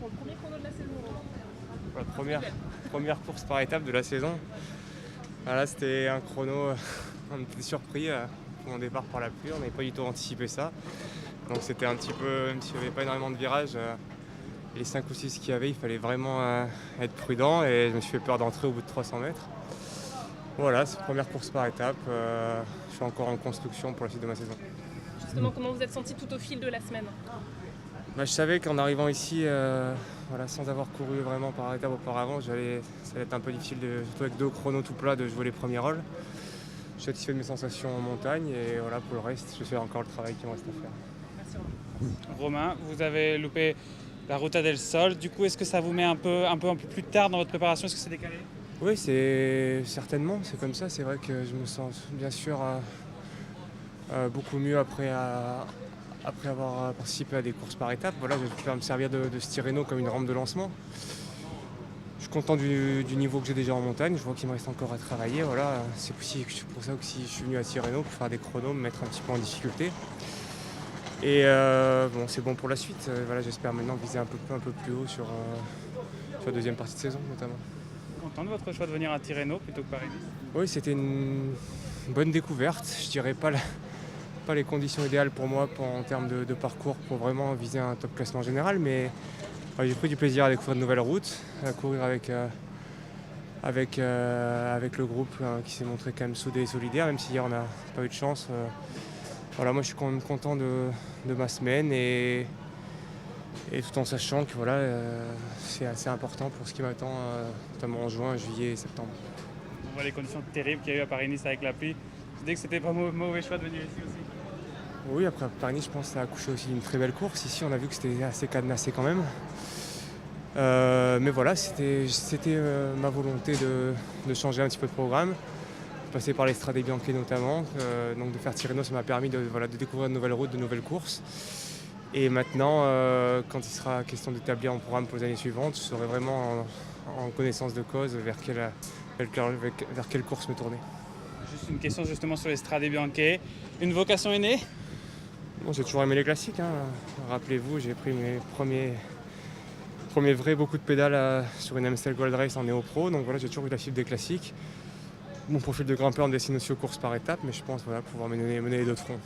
pour le premier chrono de la saison. La première course par étape de la saison. Voilà, c'était un chrono, on était surpris pour mon départ par la pluie, on n'avait pas du tout anticipé ça. Donc c'était un petit peu, même s'il n'y avait pas énormément de virages, les 5 ou 6 qu'il y avait, il fallait vraiment être prudent et je me suis fait peur d'entrer au bout de 300 mètres. Voilà, c'est la première course par étape. Je suis encore en construction pour la suite de ma saison. Justement, comment vous êtes senti tout au fil de la semaine? Je savais qu'en arrivant ici, sans avoir couru vraiment par étape auparavant, ça allait être un peu difficile, surtout avec 2 chronos tout plats, de jouer les premiers rôles. Je suis satisfait de mes sensations en montagne et voilà, pour le reste, je fais encore le travail qui me reste à faire. Merci. Romain, vous avez loupé la Ruta del Sol. Du coup, est-ce que ça vous met un peu plus tard dans votre préparation? Est-ce que c'est décalé? Oui, c'est certainement, c'est comme ça. C'est vrai que je me sens bien sûr beaucoup mieux après avoir participé à des courses par étapes. Voilà, je vais pouvoir me servir de ce Tirreno comme une rampe de lancement. Je suis content du niveau que j'ai déjà en montagne. Je vois qu'il me reste encore à travailler. Voilà, c'est pour ça que si je suis venu à Tirreno pour faire des chronos, me mettre un petit peu en difficulté. Et c'est bon pour la suite. Voilà, j'espère maintenant viser un peu plus haut sur la deuxième partie de saison notamment. Content de votre choix de venir à Tirreno plutôt que Paris-Nice? Oui, c'était une bonne découverte. Je dirais pas les conditions idéales pour moi en termes de parcours pour vraiment viser un top classement général, mais j'ai pris du plaisir à découvrir de nouvelles routes, à courir avec le groupe qui s'est montré quand même soudé et solidaire, même si hier on n'a pas eu de chance. Voilà, moi je suis quand même content de ma semaine et tout en sachant que c'est assez important pour ce qui m'attend, notamment en juin, juillet et septembre. On voit les conditions terribles qu'il y a eu à Paris-Nice avec la pluie. Je dis que c'était pas mauvais choix de venir ici aussi. Oui, après Paris-Nice, je pense que ça a accouché aussi d'une très belle course. Ici, on a vu que c'était assez cadenassé quand même. Mais voilà, c'était ma volonté de changer un petit peu de programme, passer par les Strade Bianche notamment. Donc de faire Tirreno, ça m'a permis de découvrir de nouvelles routes, de nouvelles courses. Et maintenant, quand il sera question d'établir un programme pour les années suivantes, je serai vraiment en connaissance de cause vers quelle course me tourner. Juste une question justement sur les Strade Bianche. Une vocation est née? Bon, j'ai toujours aimé les classiques. Rappelez-vous, j'ai pris mes premiers vrais beaucoup de pédales sur une Amstel Gold Race en néo-pro. Donc voilà, j'ai toujours eu la fibre des classiques. Mon profil de grimpeur me destine aussi aux courses par étapes, mais je pense pouvoir mener les deux de front.